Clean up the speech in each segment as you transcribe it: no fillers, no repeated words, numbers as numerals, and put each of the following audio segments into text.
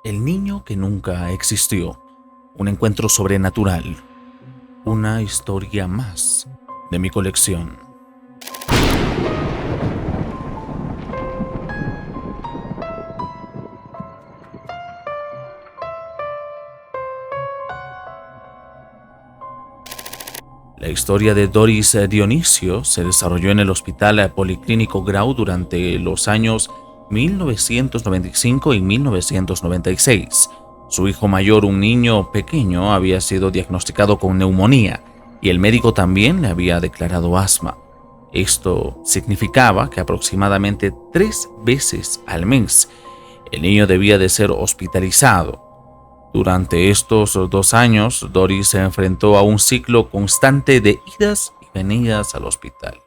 El niño que nunca existió. Un encuentro sobrenatural. Una historia más de mi colección. La historia de Doris Dionisio se desarrolló en el Hospital Policlínico Grau durante los años 1995 y 1996. Su hijo mayor, un niño pequeño, había sido diagnosticado con neumonía y el médico también le había declarado asma. Esto significaba que aproximadamente 3 veces al mes el niño debía de ser hospitalizado. Durante estos 2 años, Doris se enfrentó a un ciclo constante de idas y venidas al hospital.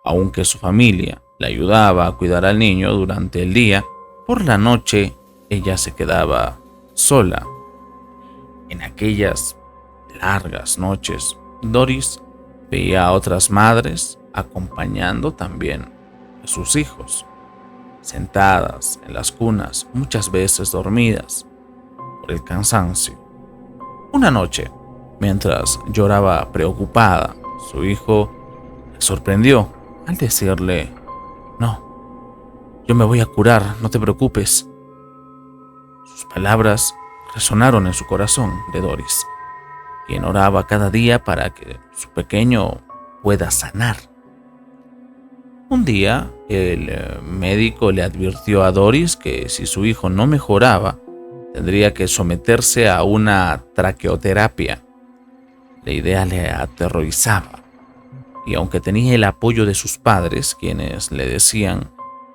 Aunque su familia le ayudaba a cuidar al niño durante el día, por la noche ella se quedaba sola. En aquellas largas noches, Doris veía a otras madres acompañando también a sus hijos, sentadas en las cunas, muchas veces dormidas por el cansancio. Una noche, mientras lloraba preocupada, su hijo le sorprendió al decirle: "No, yo me voy a curar, no te preocupes". Sus palabras resonaron en su corazón de Doris, quien oraba cada día para que su pequeño pueda sanar. Un día, el médico le advirtió a Doris que si su hijo no mejoraba, tendría que someterse a una traqueoterapia. La idea le aterrorizaba, y aunque tenía el apoyo de sus padres, quienes le decían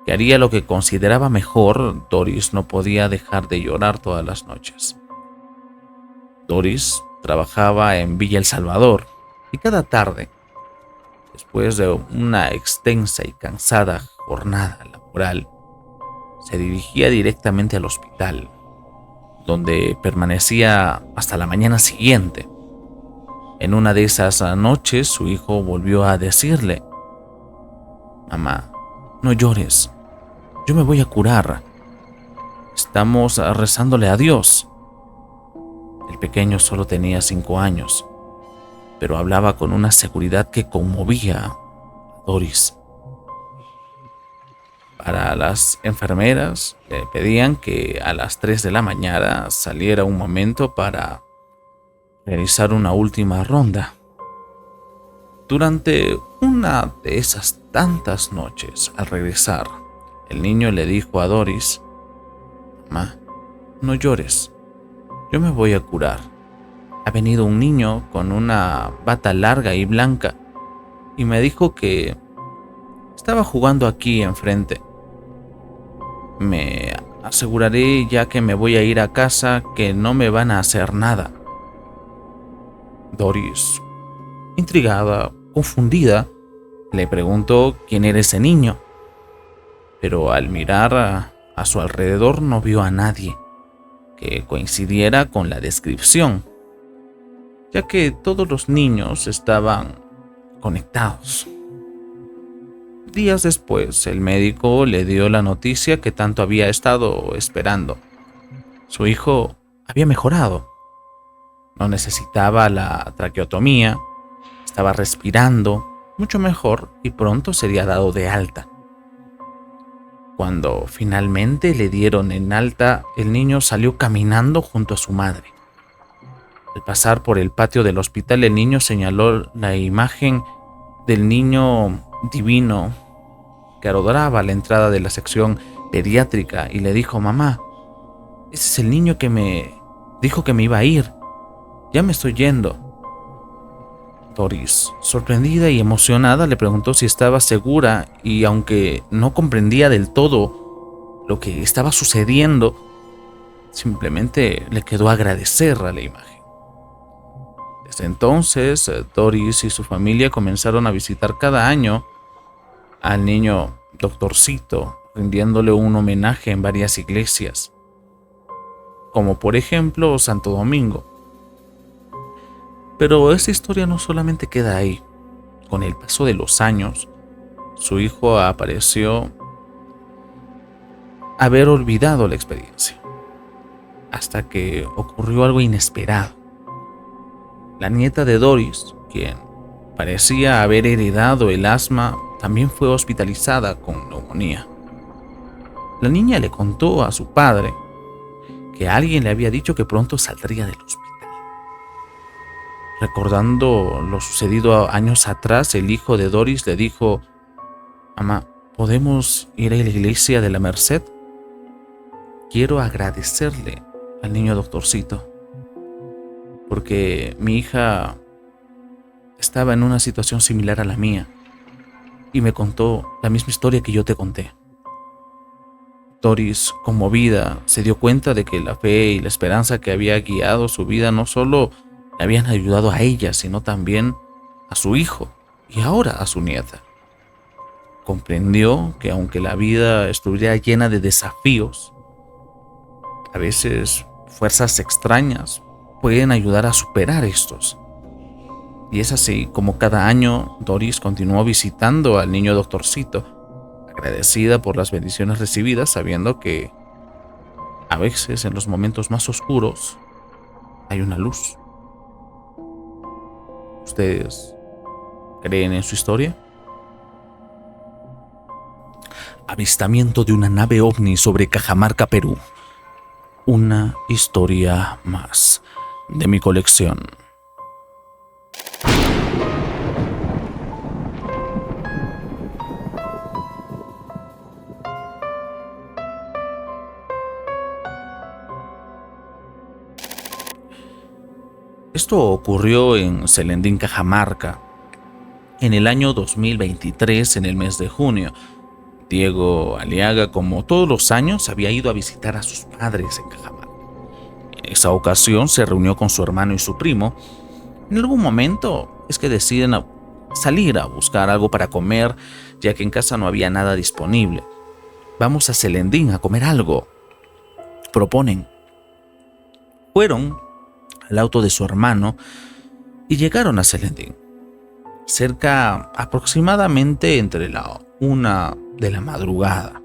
que haría lo que consideraba mejor, Doris no podía dejar de llorar todas las noches. Doris trabajaba en Villa El Salvador, y cada tarde, después de una extensa y cansada jornada laboral, se dirigía directamente al hospital, donde permanecía hasta la mañana siguiente. En una de esas noches, su hijo volvió a decirle: "Mamá, no llores, yo me voy a curar. Estamos rezándole a Dios". El pequeño solo tenía 5 años, pero hablaba con una seguridad que conmovía a Doris. Para las enfermeras le pedían que a las 3 de la mañana saliera un momento para realizar una última ronda. Durante una de esas tantas noches, al regresar, el niño le dijo a Doris: "Mamá, no llores, yo me voy a curar. Ha venido un niño con una bata larga y blanca y me dijo que estaba jugando aquí enfrente. Me aseguraré, ya que me voy a ir a casa, que no me van a hacer nada". Doris, intrigada, confundida, le preguntó quién era ese niño, pero al mirar a su alrededor no vio a nadie que coincidiera con la descripción, ya que todos los niños estaban conectados. Días después, el médico le dio la noticia que tanto había estado esperando. Su hijo había mejorado. No necesitaba la traqueotomía, estaba respirando mucho mejor y pronto sería dado de alta. Cuando finalmente le dieron en alta, el niño salió caminando junto a su madre. Al pasar por el patio del hospital, el niño señaló la imagen del niño divino que adoraba la entrada de la sección pediátrica y le dijo: "Mamá, ese es el niño que me dijo que me iba a ir. Ya me estoy yendo". Doris, sorprendida y emocionada, le preguntó si estaba segura, y aunque no comprendía del todo lo que estaba sucediendo, simplemente le quedó agradecer a la imagen. Desde entonces, Doris y su familia comenzaron a visitar cada año al niño Doctorcito, rindiéndole un homenaje en varias iglesias, como por ejemplo Santo Domingo. Pero esa historia no solamente queda ahí. Con el paso de los años, su hijo apareció haber olvidado la experiencia. hasta que ocurrió algo inesperado. La nieta de Doris, quien parecía haber heredado el asma, también fue hospitalizada con neumonía. La niña le contó a su padre que alguien le había dicho que pronto saldría del hospital. Recordando lo sucedido años atrás, el hijo de Doris le dijo: «Mamá, ¿podemos ir a la iglesia de la Merced? Quiero agradecerle al niño doctorcito, porque mi hija estaba en una situación similar a la mía y me contó la misma historia que yo te conté». Doris, conmovida, se dio cuenta de que la fe y la esperanza que había guiado su vida no solo le habían ayudado a ella, sino también a su hijo y ahora a su nieta. Comprendió que aunque la vida estuviera llena de desafíos, a veces fuerzas extrañas pueden ayudar a superar estos. Y es así como cada año Doris continuó visitando al niño doctorcito, agradecida por las bendiciones recibidas, sabiendo que a veces en los momentos más oscuros hay una luz. ¿Ustedes creen en su historia? Avistamiento de una nave ovni sobre Cajamarca, Perú. Una historia más de mi colección. Esto ocurrió en Selendín, Cajamarca, en el año 2023, en el mes de junio. Diego Aliaga, como todos los años, había ido a visitar a sus padres en Cajamarca. En esa ocasión se reunió con su hermano y su primo. En algún momento es que deciden salir a buscar algo para comer, ya que en casa no había nada disponible. «Vamos a Selendín a comer algo», proponen. Fueron al auto de su hermano y llegaron a Selendín, cerca aproximadamente entre la 1 de la madrugada.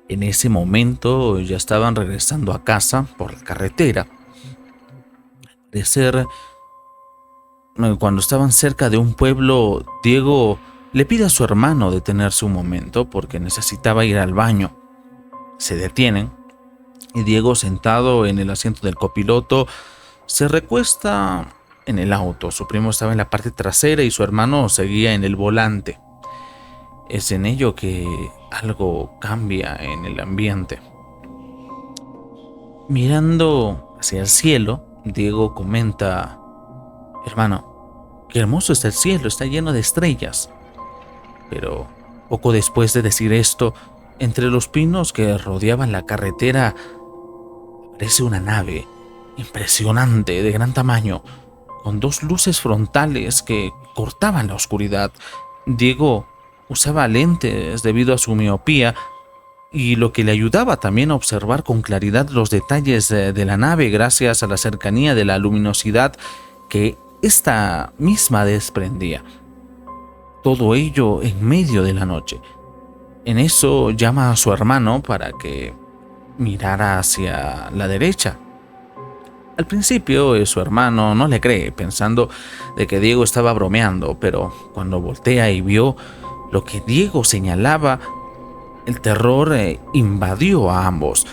En ese momento ya estaban regresando a casa por la carretera. Al parecer, cuando estaban cerca de un pueblo, Diego le pide a su hermano detenerse un momento porque necesitaba ir al baño. Se detienen y Diego, sentado en el asiento del copiloto, se recuesta en el auto. Su primo estaba en la parte trasera y su hermano seguía en el volante. Es en ello que algo cambia en el ambiente. Mirando hacia el cielo, Diego comenta: «Hermano, qué hermoso está el cielo, está lleno de estrellas». Pero poco después de decir esto, entre los pinos que rodeaban la carretera, aparece una nave impresionante, de gran tamaño, con 2 luces frontales que cortaban la oscuridad. Diego usaba lentes debido a su miopía, y lo que le ayudaba también a observar con claridad los detalles de la nave gracias a la cercanía de la luminosidad que esta misma desprendía. Todo ello en medio de la noche. En eso llama a su hermano para que mirara hacia la derecha. Al principio su hermano no le cree, pensando de que Diego estaba bromeando, pero cuando voltea y vio lo que Diego señalaba, el terror invadió a ambos.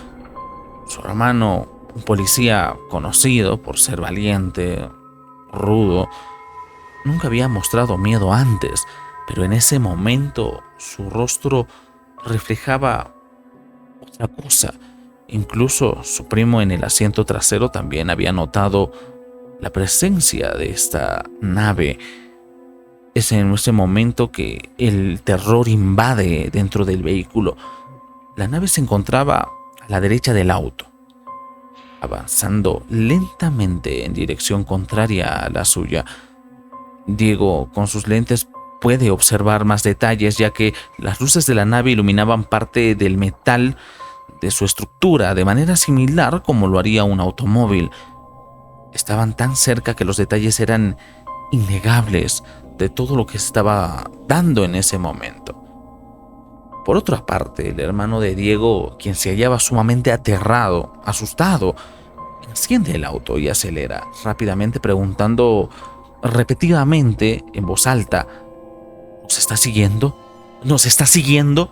Su hermano, un policía conocido por ser valiente, rudo, nunca había mostrado miedo antes, pero en ese momento su rostro reflejaba otra cosa. Incluso su primo en el asiento trasero también había notado la presencia de esta nave. Es en ese momento que el terror invade dentro del vehículo. La nave se encontraba a la derecha del auto, avanzando lentamente en dirección contraria a la suya. Diego, con sus lentes, puede observar más detalles, ya que las luces de la nave iluminaban parte del metal de su estructura de manera similar como lo haría un automóvil. Estaban tan cerca que los detalles eran innegables de todo lo que estaba dando en ese momento. Por otra parte, el hermano de Diego, quien se hallaba sumamente aterrado, asustado, enciende el auto y acelera rápidamente, preguntando repetidamente en voz alta: ¿nos está siguiendo? ¿Nos está siguiendo?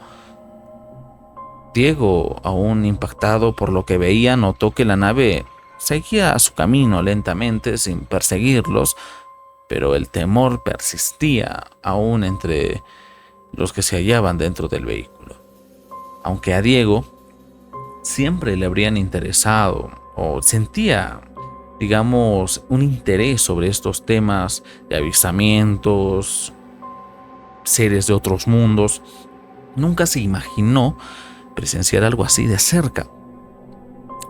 Diego, aún impactado por lo que veía, notó que la nave seguía su camino lentamente sin perseguirlos, pero el temor persistía aún entre los que se hallaban dentro del vehículo. Aunque a Diego siempre le habrían interesado o sentía, digamos, un interés sobre estos temas de avistamientos, seres de otros mundos, nunca se imaginó presenciar algo así de cerca.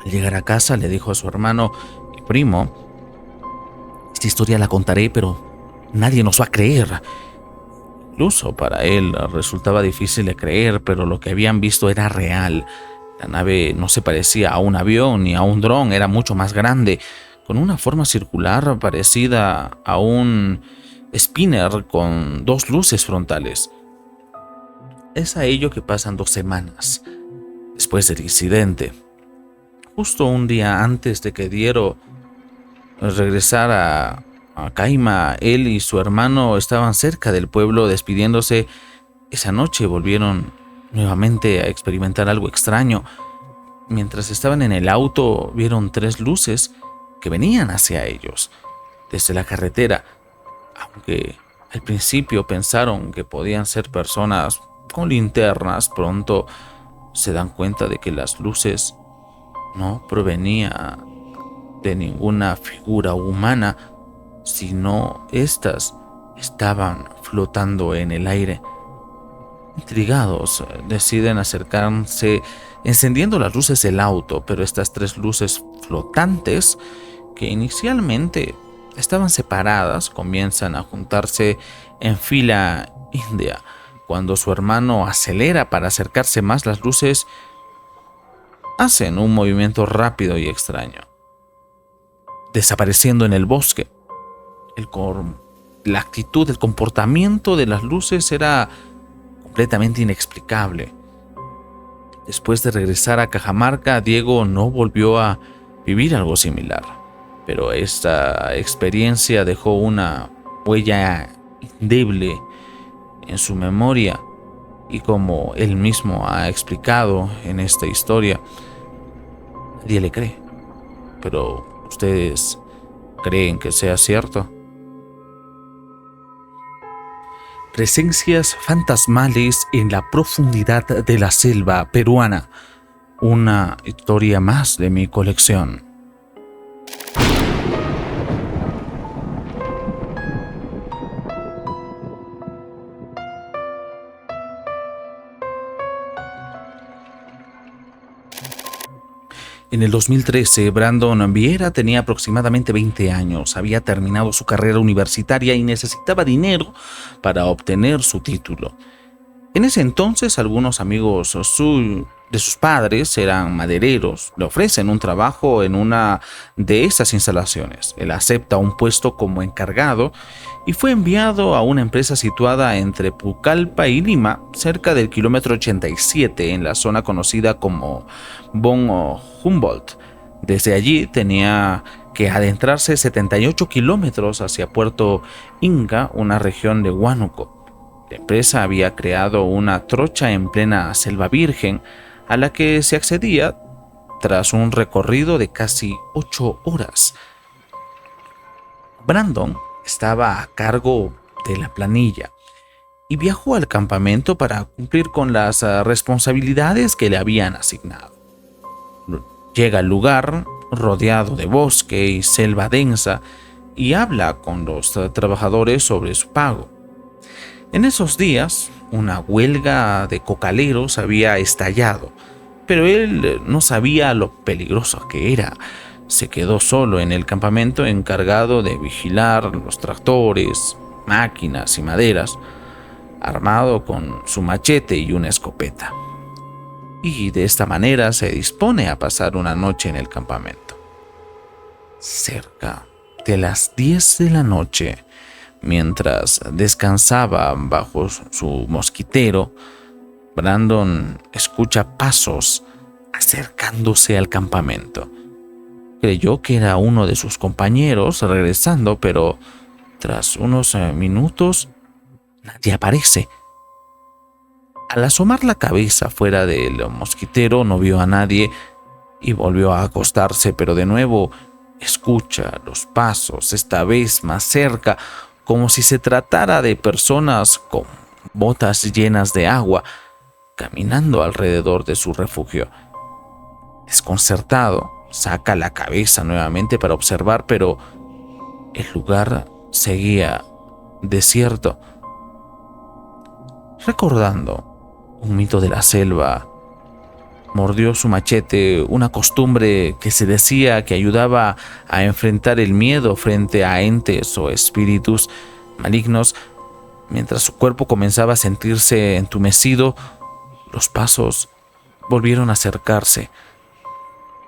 Al llegar a casa le dijo a su hermano y primo: esta historia la contaré, pero nadie nos va a creer. Incluso para él resultaba difícil de creer, pero lo que habían visto era real. La nave no se parecía a un avión ni a un dron, era mucho más grande, con una forma circular parecida a un spinner con dos luces frontales. Es a ello que pasan 2 semanas después del incidente. Justo un día antes de que Diego regresara a Caima, él y su hermano estaban cerca del pueblo despidiéndose. Esa noche volvieron nuevamente a experimentar algo extraño. Mientras estaban en el auto, vieron 3 luces que venían hacia ellos desde la carretera. Aunque al principio pensaron que podían ser personas con linternas, pronto se dan cuenta de que las luces no provenían de ninguna figura humana, sino estas estaban flotando en el aire. Intrigados, deciden acercarse encendiendo las luces del auto, pero estas 3 luces flotantes, que inicialmente estaban separadas, comienzan a juntarse en fila india. Cuando su hermano acelera para acercarse más, las luces hacen un movimiento rápido y extraño, desapareciendo en el bosque. La actitud, el comportamiento de las luces era completamente inexplicable. Después de regresar a Cajamarca, Diego no volvió a vivir algo similar, pero esta experiencia dejó una huella indeleble en su memoria, y como él mismo ha explicado en esta historia, nadie le cree. Pero ¿ustedes creen que sea cierto? Presencias fantasmales en la profundidad de la selva peruana. Una historia más de mi colección. En el 2013, Brandon Vieira tenía aproximadamente 20 años, había terminado su carrera universitaria y necesitaba dinero para obtener su título. En ese entonces, algunos amigos de sus padres eran madereros, le ofrecen un trabajo en una de esas instalaciones. Él acepta un puesto como encargado y fue enviado a una empresa situada entre Pucallpa y Lima, cerca del kilómetro 87, en la zona conocida como Von Humboldt. Desde allí tenía que adentrarse 78 kilómetros hacia Puerto Inca, una región de Huánuco. La empresa había creado una trocha en plena selva virgen a la que se accedía tras un recorrido de casi 8 horas. Brandon estaba a cargo de la planilla y viajó al campamento para cumplir con las responsabilidades que le habían asignado. Llega al lugar rodeado de bosque y selva densa y habla con los trabajadores sobre su pago. En esos días, una huelga de cocaleros había estallado, pero él no sabía lo peligroso que era. Se quedó solo en el campamento, encargado de vigilar los tractores, máquinas y maderas, armado con su machete y una escopeta. Y de esta manera se dispone a pasar una noche en el campamento. Cerca de las 10 de la noche, mientras descansaba bajo su mosquitero, Brandon escucha pasos acercándose al campamento. Creyó que era uno de sus compañeros regresando, pero tras unos minutos nadie aparece. Al asomar la cabeza fuera del mosquitero no vio a nadie y volvió a acostarse, pero de nuevo escucha los pasos, esta vez más cerca, como si se tratara de personas con botas llenas de agua, caminando alrededor de su refugio. Desconcertado, saca la cabeza nuevamente para observar, pero el lugar seguía desierto. Recordando un mito de la selva, mordió su machete, una costumbre que se decía que ayudaba a enfrentar el miedo frente a entes o espíritus malignos. Mientras su cuerpo comenzaba a sentirse entumecido, los pasos volvieron a acercarse.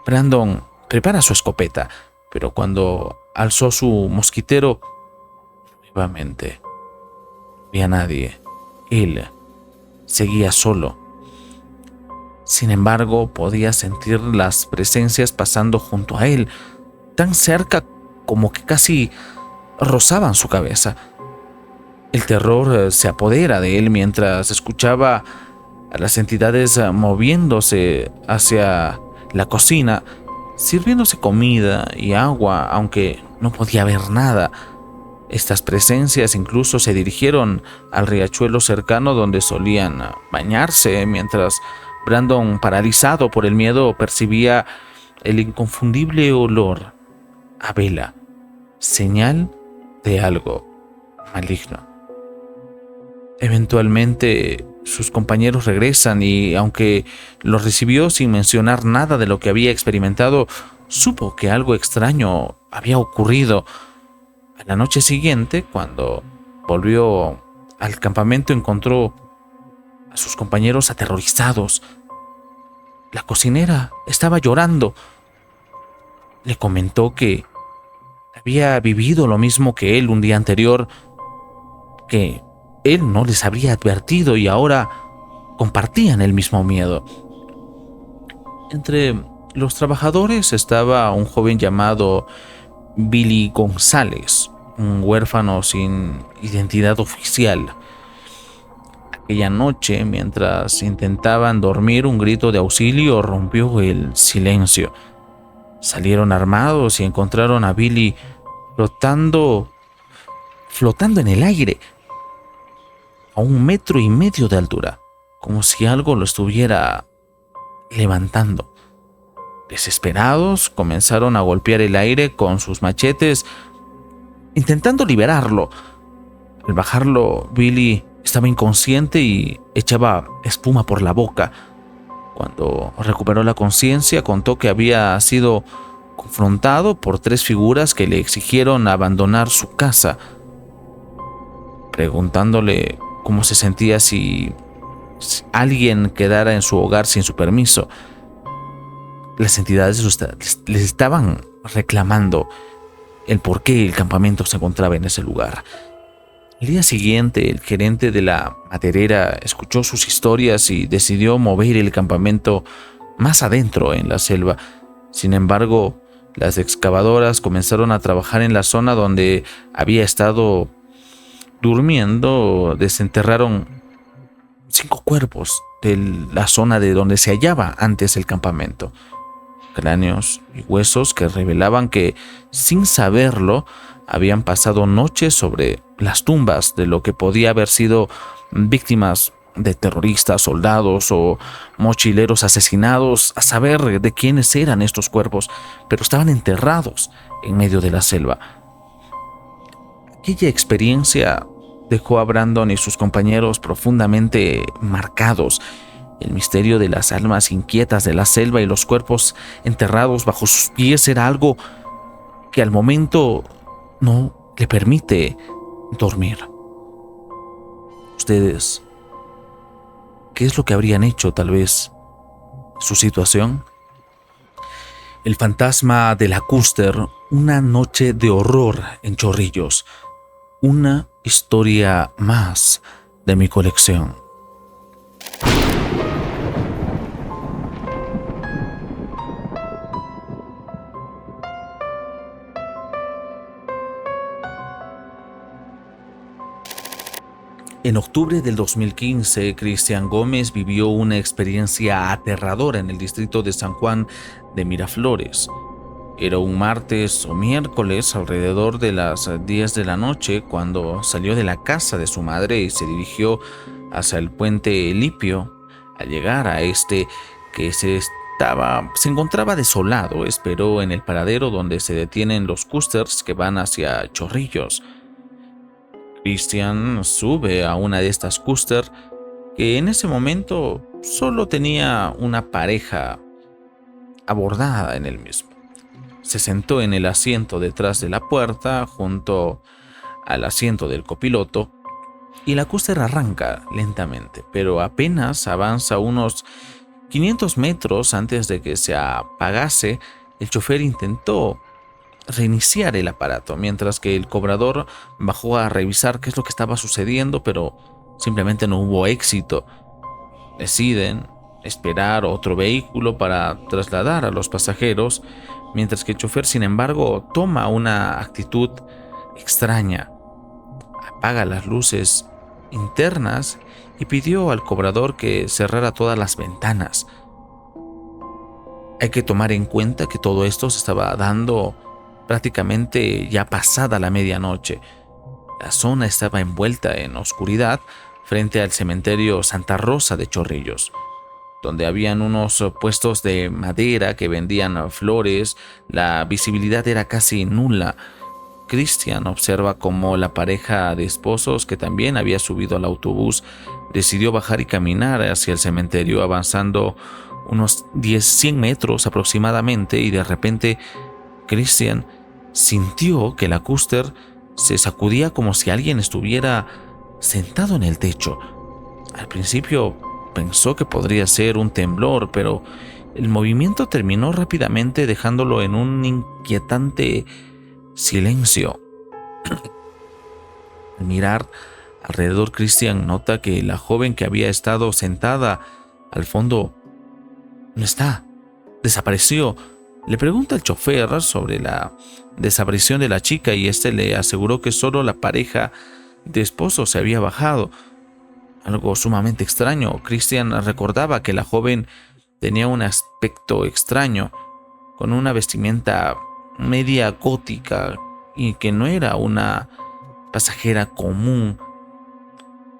Brandon prepara su escopeta, pero cuando alzó su mosquitero, nuevamente no había nadie. Él seguía solo. Sin embargo, podía sentir las presencias pasando junto a él, tan cerca como que casi rozaban su cabeza. El terror se apodera de él mientras escuchaba a las entidades moviéndose hacia la cocina, sirviéndose comida y agua, aunque no podía ver nada. Estas presencias incluso se dirigieron al riachuelo cercano donde solían bañarse, mientras Brandon, paralizado por el miedo, percibía el inconfundible olor a vela, señal de algo maligno. Eventualmente, sus compañeros regresan y, aunque los recibió sin mencionar nada de lo que había experimentado, supo que algo extraño había ocurrido. A la noche siguiente, cuando volvió al campamento, encontró a sus compañeros aterrorizados. La cocinera estaba llorando. Le comentó que había vivido lo mismo que él un día anterior, que él no les habría advertido y ahora compartían el mismo miedo. Entre los trabajadores estaba un joven llamado Billy González, un huérfano sin identidad oficial. Aquella noche, mientras intentaban dormir, un grito de auxilio rompió el silencio. Salieron armados y encontraron a Billy flotando en el aire, a 1,5 metros de altura, como si algo lo estuviera levantando. Desesperados, comenzaron a golpear el aire con sus machetes, intentando liberarlo. Al bajarlo, Billy estaba inconsciente y echaba espuma por la boca. Cuando recuperó la conciencia, contó que había sido confrontado por 3 figuras que le exigieron abandonar su casa, preguntándole cómo se sentía si alguien quedara en su hogar sin su permiso. Las entidades les estaban reclamando el por qué el campamento se encontraba en ese lugar. El día siguiente, el gerente de la maderera escuchó sus historias y decidió mover el campamento más adentro en la selva. Sin embargo, las excavadoras comenzaron a trabajar en la zona donde había estado durmiendo. Desenterraron 5 cuerpos de la zona de donde se hallaba antes el campamento. Cráneos y huesos que revelaban que, sin saberlo, habían pasado noches sobre las tumbas de lo que podía haber sido víctimas de terroristas, soldados o mochileros asesinados, a saber de quiénes eran estos cuerpos, pero estaban enterrados en medio de la selva. Aquella experiencia dejó a Brandon y sus compañeros profundamente marcados. El misterio de las almas inquietas de la selva y los cuerpos enterrados bajo sus pies era algo que al momento no le permite dormir. Ustedes, ¿qué es lo que habrían hecho tal vez? ¿Su situación? El fantasma de la Custer, una noche de horror en Chorrillos. Una historia más de mi colección. En octubre del 2015, Cristian Gómez vivió una experiencia aterradora en el distrito de San Juan de Miraflores. Era un martes o miércoles alrededor de las 10 de la noche cuando salió de la casa de su madre y se dirigió hacia el puente Lipio. Al llegar a este, que se encontraba desolado, esperó en el paradero donde se detienen los cústers que van hacia Chorrillos. Cristian sube a una de estas cúster que en ese momento solo tenía una pareja abordada en el mismo. Se sentó en el asiento detrás de la puerta junto al asiento del copiloto y la cúster arranca lentamente, pero apenas avanza unos 500 metros antes de que se apagase. El chofer intentó reiniciar el aparato, mientras que el cobrador bajó a revisar qué es lo que estaba sucediendo, pero simplemente no hubo éxito. Deciden esperar otro vehículo para trasladar a los pasajeros, mientras que el chofer, sin embargo, toma una actitud extraña. Apaga las luces internas y pidió al cobrador que cerrara todas las ventanas. Hay que tomar en cuenta que todo esto se estaba dando prácticamente ya pasada la medianoche. La zona estaba envuelta en oscuridad frente al cementerio Santa Rosa de Chorrillos, donde habían unos puestos de madera que vendían flores. La visibilidad era casi nula. Cristian observa cómo la pareja de esposos, que también había subido al autobús, decidió bajar y caminar hacia el cementerio, avanzando unos 100 metros aproximadamente, y de repente Cristian sintió que la cúster se sacudía como si alguien estuviera sentado en el techo. Al principio pensó que podría ser un temblor, pero el movimiento terminó rápidamente dejándolo en un inquietante silencio. Al mirar alrededor, Cristian nota que la joven que había estado sentada al fondo no está, desapareció. Le pregunta al chofer sobre la desaparición de la chica y este le aseguró que solo la pareja de esposos se había bajado. Algo sumamente extraño. Cristian recordaba que la joven tenía un aspecto extraño, con una vestimenta media gótica, y que no era una pasajera común.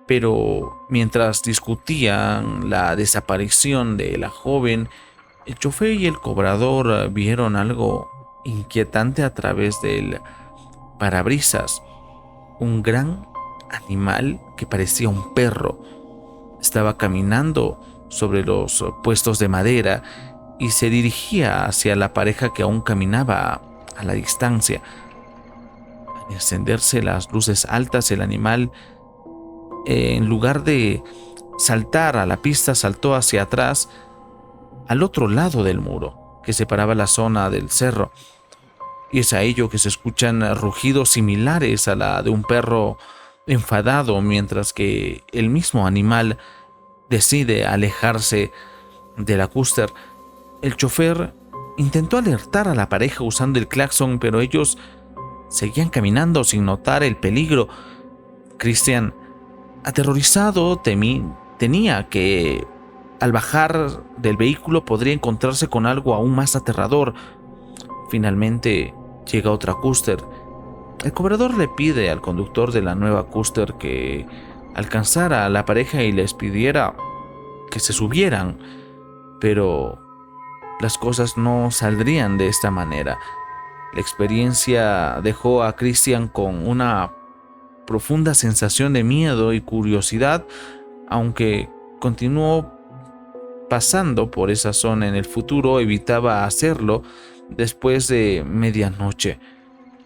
Pero mientras discutían la desaparición de la joven, el chofer y el cobrador vieron algo inquietante a través del parabrisas. Un gran animal que parecía un perro estaba caminando sobre los puestos de madera y se dirigía hacia la pareja que aún caminaba a la distancia. Al encenderse las luces altas, el animal, en lugar de saltar a la pista, saltó hacia atrás, al otro lado del muro que separaba la zona del cerro, y es a ello que se escuchan rugidos similares a la de un perro enfadado, mientras que el mismo animal decide alejarse de la cúster. El chofer intentó alertar a la pareja usando el claxon, pero ellos seguían caminando sin notar el peligro. Cristian, aterrorizado, tenía que al bajar del vehículo podría encontrarse con algo aún más aterrador. Finalmente llega otra cúster. El cobrador le pide al conductor de la nueva cúster que alcanzara a la pareja y les pidiera que se subieran, pero las cosas no saldrían de esta manera. La experiencia dejó a Cristian con una profunda sensación de miedo y curiosidad, aunque continuó pasando por esa zona en el futuro. Evitaba hacerlo después de medianoche,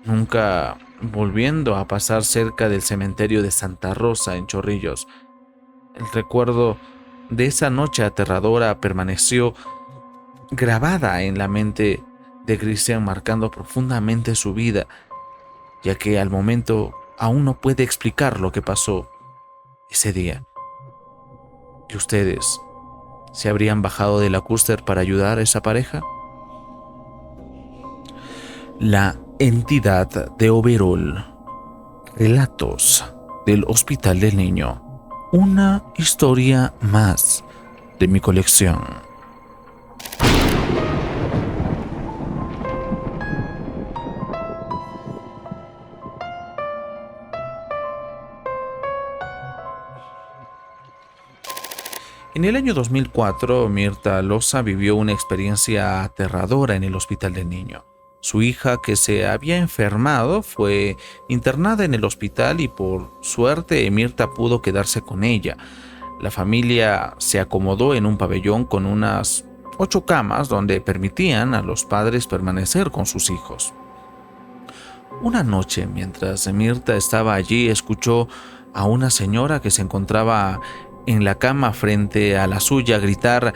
nunca volviendo a pasar cerca del cementerio de Santa Rosa en Chorrillos. El recuerdo de esa noche aterradora permaneció grabada en la mente de Cristian, marcando profundamente su vida, ya que al momento aún no puede explicar lo que pasó ese día. ¿Y ustedes se habrían bajado de la cúster para ayudar a esa pareja? La entidad de Overol. Relatos del Hospital del Niño. una historia más de mi colección. En el año 2004, Mirta Loza vivió una experiencia aterradora en el hospital del niño. Su hija, que se había enfermado, fue internada en el hospital y por suerte Mirta pudo quedarse con ella. La familia se acomodó en un pabellón con unas 8 camas donde permitían a los padres permanecer con sus hijos. Una noche, mientras Mirta estaba allí, escuchó a una señora que se encontraba en la cama frente a la suya gritar.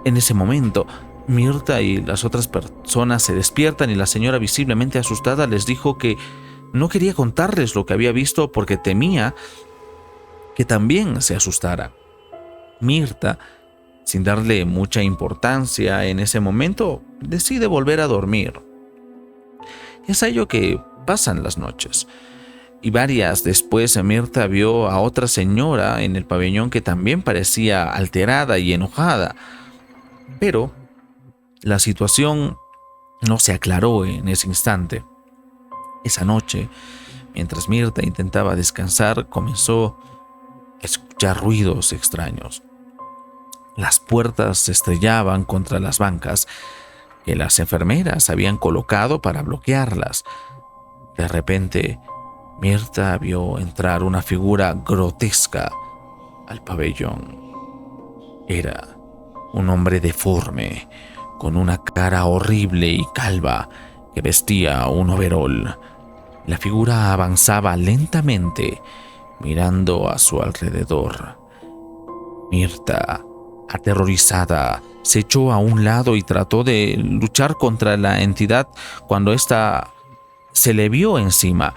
En ese momento, Mirta y las otras personas se despiertan y la señora, visiblemente asustada, les dijo que no quería contarles lo que había visto porque temía que también se asustara. Mirta, sin darle mucha importancia en ese momento, decide volver a dormir. Es a ello que pasan las noches. Y varias después, Mirta vio a otra señora en el pabellón que también parecía alterada y enojada. Pero la situación no se aclaró en ese instante. Esa noche, mientras Mirta intentaba descansar, comenzó a escuchar ruidos extraños. Las puertas se estrellaban contra las bancas que las enfermeras habían colocado para bloquearlas. De repente, Mirta vio entrar una figura grotesca al pabellón. Era un hombre deforme, con una cara horrible y calva, que vestía un overol. La figura avanzaba lentamente, mirando a su alrededor. Mirta, aterrorizada, se echó a un lado y trató de luchar contra la entidad cuando ésta se le vio encima.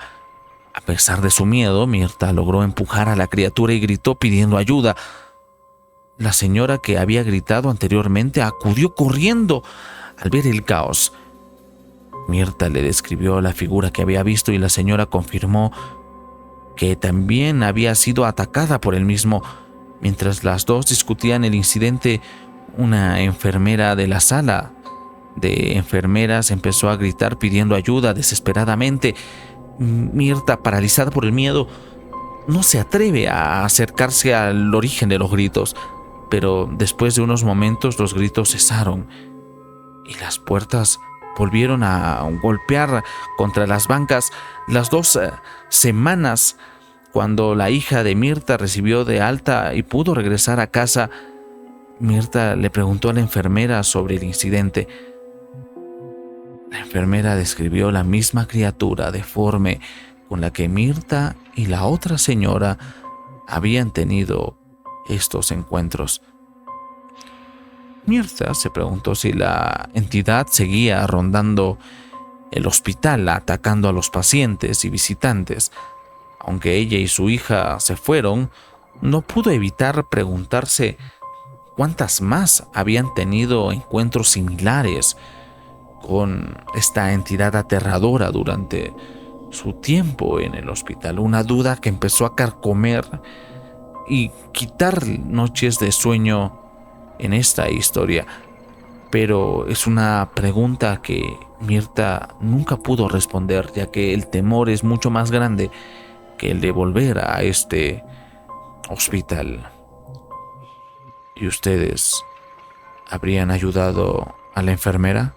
A pesar de su miedo, Mirta logró empujar a la criatura y gritó pidiendo ayuda. La señora que había gritado anteriormente acudió corriendo al ver el caos. Mirta le describió la figura que había visto y la señora confirmó que también había sido atacada por el mismo. Mientras las dos discutían el incidente, una enfermera de la sala de enfermeras empezó a gritar pidiendo ayuda desesperadamente. Mirta, paralizada por el miedo, no se atreve a acercarse al origen de los gritos, pero después de unos momentos los gritos cesaron y las puertas volvieron a golpear contra las bancas. Las 2 semanas, cuando la hija de Mirta recibió de alta y pudo regresar a casa, Mirta le preguntó a la enfermera sobre el incidente. La enfermera describió la misma criatura deforme con la que Mirta y la otra señora habían tenido estos encuentros. Mirta se preguntó si la entidad seguía rondando el hospital, atacando a los pacientes y visitantes. Aunque ella y su hija se fueron, no pudo evitar preguntarse cuántas más habían tenido encuentros similares con esta entidad aterradora durante su tiempo en el hospital. Una duda que empezó a carcomer y quitar noches de sueño en esta historia. Pero es una pregunta que Mirta nunca pudo responder, ya que el temor es mucho más grande que el de volver a este hospital. ¿Y ustedes habrían ayudado a la enfermera?